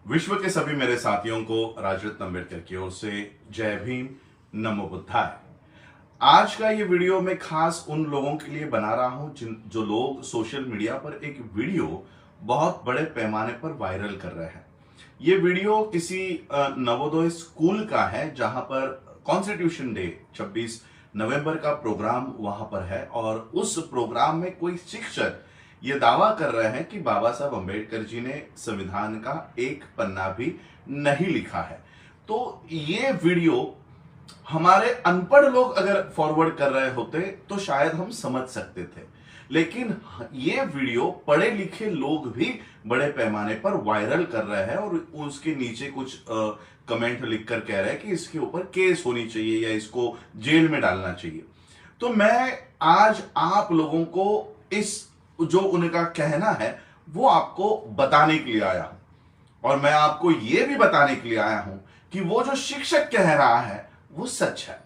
विश्व के सभी मेरे साथियों को राजरत्न अम्बेडकर की ओर से जय भीम, नमो बुद्धाय। आज का ये वीडियो मैं खास उन लोगों के लिए बना रहा हूं जो लोग सोशल मीडिया पर एक वीडियो बहुत बड़े पैमाने पर वायरल कर रहे हैं। ये वीडियो किसी नवोदय स्कूल का है जहां पर कॉन्स्टिट्यूशन डे 26 नवंबर का प्रोग्राम वहां पर है और उस प्रोग्राम में कोई शिक्षक ये दावा कर रहे हैं कि बाबा साहब अम्बेडकर जी ने संविधान का एक पन्ना भी नहीं लिखा है। तो ये वीडियो हमारे अनपढ़ लोग अगर फॉरवर्ड कर रहे होते तो शायद हम समझ सकते थे, लेकिन ये वीडियो पढ़े लिखे लोग भी बड़े पैमाने पर वायरल कर रहे हैं और उसके नीचे कुछ कमेंट लिखकर कह रहे हैं कि इसके ऊपर केस होनी चाहिए या इसको जेल में डालना चाहिए। तो मैं आज आप लोगों को इस जो उनका कहना है वो आपको बताने के लिए आया हूं और मैं आपको यह भी बताने के लिए आया हूं कि वो जो शिक्षक कह रहा है वो सच है।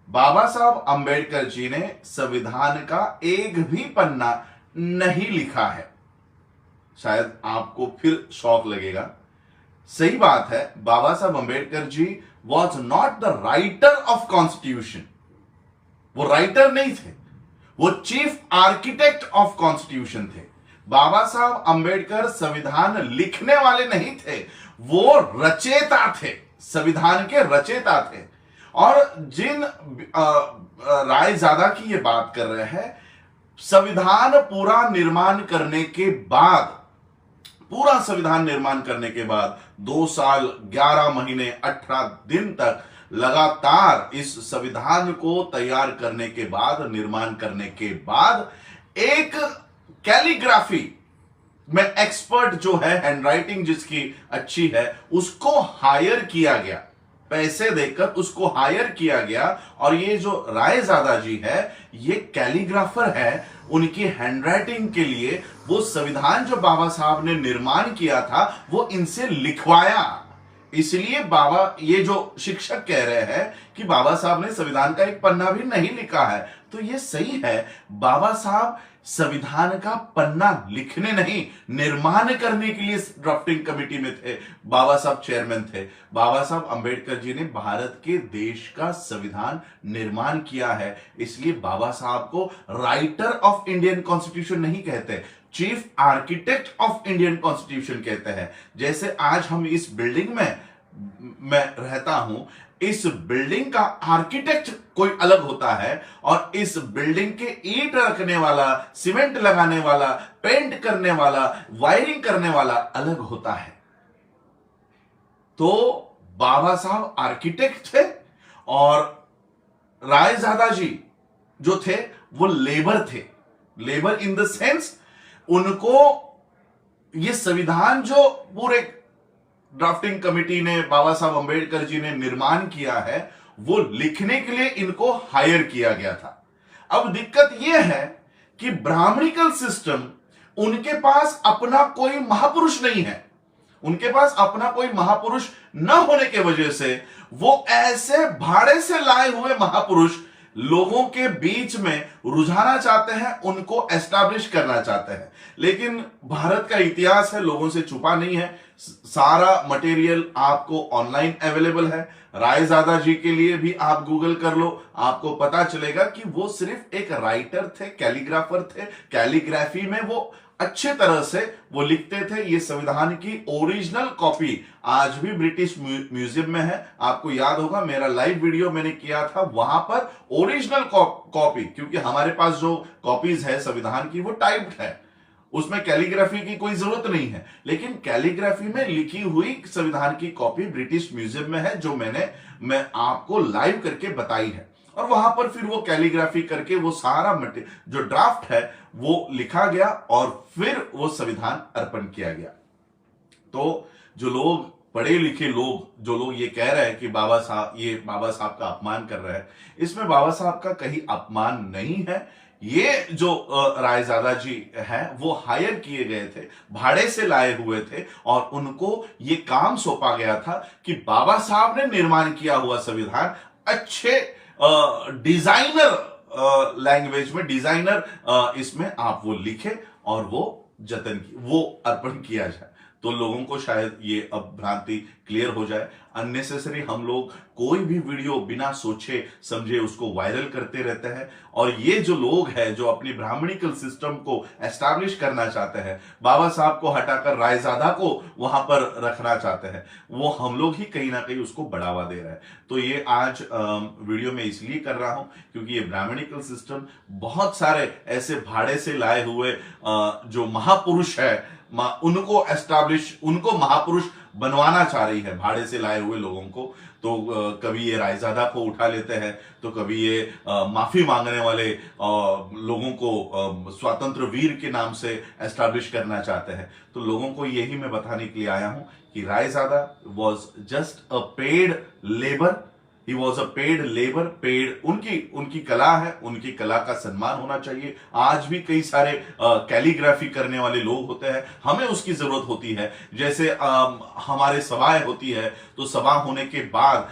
बाबा साहब अम्बेडकर जी ने संविधान का एक भी पन्ना नहीं लिखा है। शायद आपको फिर शौक लगेगा। सही बात है, Baba Saheb Ambedkar ji was not the writer of constitution. वो राइटर नहीं थे, वो चीफ आर्किटेक्ट ऑफ कॉन्स्टिट्यूशन थे। बाबा साहब अम्बेडकर संविधान लिखने वाले नहीं थे, वो रचेता थे, संविधान के रचेता थे। और जिन रायजादा की ये बात कर रहे हैं, संविधान पूरा निर्माण करने के बाद, पूरा संविधान निर्माण करने के बाद 2 साल 11 महीने 18 दिन तक लगातार इस संविधान को तैयार करने के बाद, निर्माण करने के बाद, एक कैलीग्राफी में एक्सपर्ट जो है, हैंडराइटिंग जिसकी अच्छी है, उसको हायर किया गया, पैसे देकर उसको हायर किया गया। और ये जो रायजादा जी है ये कैलीग्राफर है, उनकी हैंडराइटिंग के लिए वो संविधान जो बाबा साहब ने निर्माण किया था वो इनसे लिखवाया। इसलिए बाबा, ये जो शिक्षक कह रहे हैं कि बाबा साहब ने संविधान का एक पन्ना भी नहीं लिखा है, तो ये सही है। बाबा साहब संविधान का पन्ना लिखने नहीं, निर्माण करने के लिए ड्राफ्टिंग कमेटी में थे। बाबा साहब चेयरमैन थे। बाबा साहब अम्बेडकर जी ने भारत के देश का संविधान निर्माण किया है। इसलिए बाबा साहब को राइटर ऑफ इंडियन कॉन्स्टिट्यूशन नहीं कहते, chief architect of Indian constitution कहते हैं। जैसे आज हम इस बिल्डिंग में मैं रहता हूं, इस बिल्डिंग का आर्किटेक्ट कोई अलग होता है और इस बिल्डिंग के ईंट रखने वाला, सीमेंट लगाने वाला, पेंट करने वाला, वायरिंग करने वाला अलग होता है। तो बाबा साहब आर्किटेक्ट थे और रायजादा जी जो थे वो लेबर थे। लेबर इन द सेंस, उनको ये संविधान जो पूरे ड्राफ्टिंग कमेटी ने, बाबा साहब अम्बेडकर जी ने निर्माण किया है, वो लिखने के लिए इनको हायर किया गया था। अब दिक्कत यह है कि ब्राह्मणिकल सिस्टम, उनके पास अपना कोई महापुरुष नहीं है। उनके पास अपना कोई महापुरुष न होने के वजह से वो ऐसे भाड़े से लाए हुए महापुरुष लोगों के बीच में रुझाना चाहते हैं, उनको एस्टैब्लिश करना चाहते हैं। लेकिन भारत का इतिहास है, लोगों से छुपा नहीं है। सारा मटेरियल आपको ऑनलाइन अवेलेबल है। रायजादा जी के लिए भी आप गूगल कर लो, आपको पता चलेगा कि वो सिर्फ एक राइटर थे, कैलीग्राफर थे। कैलीग्राफी में वो अच्छे तरह से वो लिखते थे। ये संविधान की ओरिजिनल कॉपी आज भी ब्रिटिश म्यूजियम में है। आपको याद होगा मेरा लाइव वीडियो मैंने किया था, वहां पर ओरिजिनल कॉपी, क्योंकि हमारे पास जो कॉपीज है संविधान की वो टाइप्ड है, उसमें कैलीग्राफी की कोई जरूरत नहीं है। लेकिन कैलीग्राफी में लिखी हुई संविधान की कॉपी ब्रिटिश म्यूजियम में है, जो मैं आपको लाइव करके बताई है। और वहां पर फिर वो कैलीग्राफी करके वो सारा जो ड्राफ्ट है वो लिखा गया और फिर वो संविधान अर्पण किया गया। तो जो लोग, पढ़े लिखे लोग, जो लोग ये कह रहे हैं कि बाबा साहब का अपमान कर रहे हैं, इसमें बाबा साहब का कहीं अपमान नहीं है। ये जो रायजादा जी हैं वो हायर किए गए थे, भाड़े से लाए हुए थे और उनको ये काम सौंपा गया था कि बाबा साहब ने निर्माण किया हुआ संविधान अच्छे डिजाइनर लैंग्वेज में, डिजाइनर इसमें आप वो लिखे और वो वो अर्पण किया जाए। तो लोगों को शायद ये अब भ्रांति क्लियर हो जाए। अननेसेसरी हम लोग कोई भी वीडियो बिना सोचे समझे उसको वायरल करते रहते हैं, और ये जो लोग हैं जो अपनी ब्राह्मणिकल सिस्टम को एस्टैब्लिश करना चाहते हैं, बाबा साहब को हटाकर रायजादा को वहां पर रखना चाहते हैं, वो हम लोग ही कहीं ना कहीं उसको बढ़ावा दे रहे हैं। तो ये आज वीडियो में इसलिए कर रहा हूं क्योंकि ये ब्राह्मणिकल सिस्टम बहुत सारे ऐसे भाड़े से लाए हुए जो महापुरुष है, उनको एस्टैब्लिश, उनको महापुरुष बनवाना चाह रही है भाड़े से लाए हुए लोगों को। तो कभी ये रायजादा को उठा लेते हैं, तो कभी ये माफी मांगने वाले लोगों को स्वतंत्र वीर के नाम से एस्टैब्लिश करना चाहते हैं। तो लोगों को यही मैं बताने के लिए आया हूं कि Raizada was just a paid labour, he was a paid labour, paid उनकी कला है, उनकी कला का सम्मान होना चाहिए। आज भी कई सारे कैलीग्राफी करने वाले लोग होते हैं, हमें उसकी जरूरत होती है। जैसे हमारे सभाएं होती है, तो सभा होने के बाद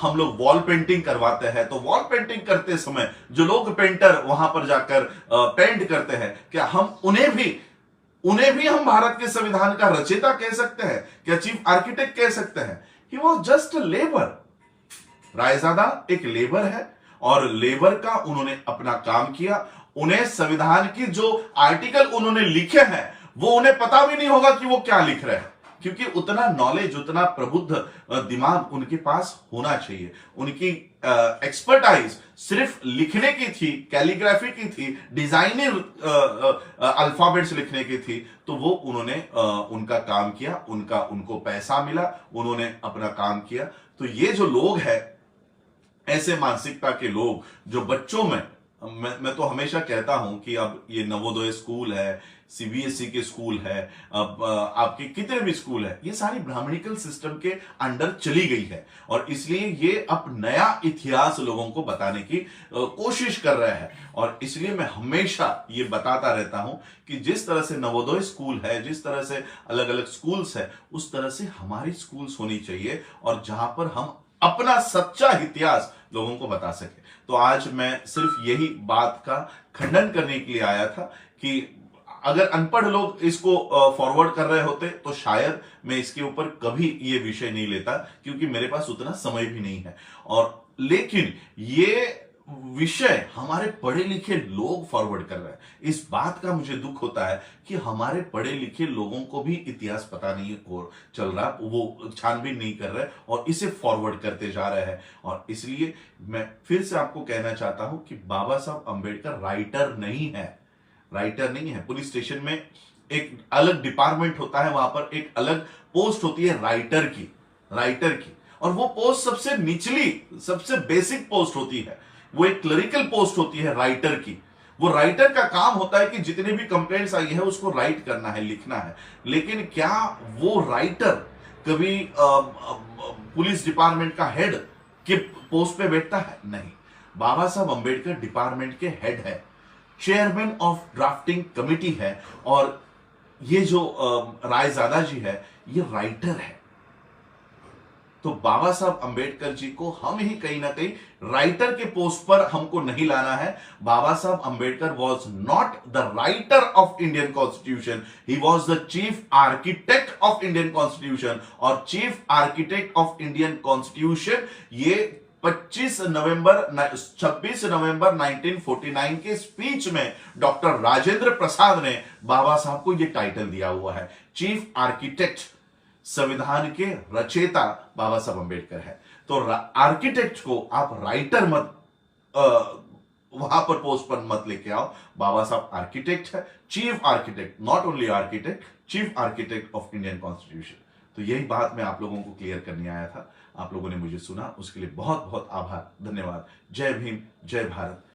हम लोग वॉल पेंटिंग करवाते हैं, तो वॉल पेंटिंग करते समय जो लोग पेंटर वहां पर जाकर पेंट करते हैं, क्या हम उन्हें भी हम भारत के संविधान का रचयिता कह सकते हैं? क्या चीफ आर्किटेक्ट कह सकते हैं? He was just a labour. Raizada एक लेबर है, और लेबर का उन्होंने अपना काम किया। उन्हें संविधान की जो आर्टिकल उन्होंने लिखे हैं वो उन्हें पता भी नहीं होगा कि वो क्या लिख रहे हैं, क्योंकि उतना नॉलेज, उतना प्रबुद्ध दिमाग उनके पास होना चाहिए। उनकी एक्सपर्टाइज सिर्फ लिखने की थी, कैलीग्राफी की थी, डिजाइनिंग अल्फाबेट्स लिखने की थी, तो वो उन्होंने उनका काम किया, उनको पैसा मिला, उन्होंने अपना काम किया। तो ये जो लोग हैं, ऐसे मानसिकता के लोग जो बच्चों में, मैं तो हमेशा कहता हूं कि अब ये नवोदय स्कूल है, सीबीएसई के स्कूल है, अब आपके कितने भी स्कूल है, ये सारी ब्राह्मणिकल सिस्टम के अंडर चली गई है, और इसलिए ये अब नया इतिहास लोगों को बताने की कोशिश कर रहे हैं। और इसलिए मैं हमेशा ये बताता रहता हूं कि जिस तरह से नवोदय स्कूल है, जिस तरह से अलग अलग स्कूल्स है, उस तरह से हमारी स्कूल्स होनी चाहिए, और जहां पर हम अपना सच्चा इतिहास लोगों को बता सके। तो आज मैं सिर्फ यही बात का खंडन करने के लिए आया था कि अगर अनपढ़ लोग इसको फॉरवर्ड कर रहे होते तो शायद मैं इसके ऊपर कभी ये विषय नहीं लेता, क्योंकि मेरे पास उतना समय भी नहीं है। और लेकिन ये विषय हमारे पढ़े लिखे लोग फॉरवर्ड कर रहे हैं। इस बात का मुझे दुख होता है कि हमारे पढ़े लिखे लोगों को भी इतिहास पता नहीं हो चल रहा, वो छानबीन नहीं कर रहे और इसे फॉरवर्ड करते जा रहे हैं। और इसलिए मैं फिर से आपको कहना चाहता हूं कि बाबा साहब अंबेडकर राइटर नहीं है, राइटर नहीं है। पुलिस स्टेशन में एक अलग डिपार्टमेंट होता है, वहां पर एक अलग पोस्ट होती है राइटर की, और वो पोस्ट सबसे निचली, सबसे बेसिक पोस्ट होती है। वो एक क्लरिकल पोस्ट होती है राइटर की। वो राइटर का काम होता है कि जितने भी कंप्लेंट्स आई है उसको राइट करना है, लिखना है। लेकिन क्या वो राइटर कभी पुलिस डिपार्टमेंट का हेड के पोस्ट पे बैठता है? नहीं। बाबा साहब अंबेडकर डिपार्टमेंट के हेड है, चेयरमैन ऑफ ड्राफ्टिंग कमिटी है, और ये जो रायजादा जी है ये राइटर है। तो बाबा साहब अंबेडकर जी को हम ही कहीं ना कहीं राइटर के पोस्ट पर हमको नहीं लाना है। Baba Saheb Ambedkar was not the writer of Indian constitution, he was the chief architect of Indian constitution. और chief architect of Indian constitution ये 26 नवंबर 1949 के स्पीच में डॉक्टर राजेंद्र प्रसाद ने बाबा साहब को यह टाइटल दिया हुआ है। चीफ आर्किटेक्ट, संविधान के रचयिता बाबा साहब अंबेडकर है। तो आर्किटेक्ट को आप राइटर मत वहां पर पोस्ट पर मत लेके आओ। बाबा साहब आर्किटेक्ट है, chief architect, not only architect, chief architect of Indian constitution. तो यही बात मैं आप लोगों को क्लियर करने आया था। आप लोगों ने मुझे सुना, उसके लिए बहुत बहुत आभार, धन्यवाद। जय भीम, जय भारत।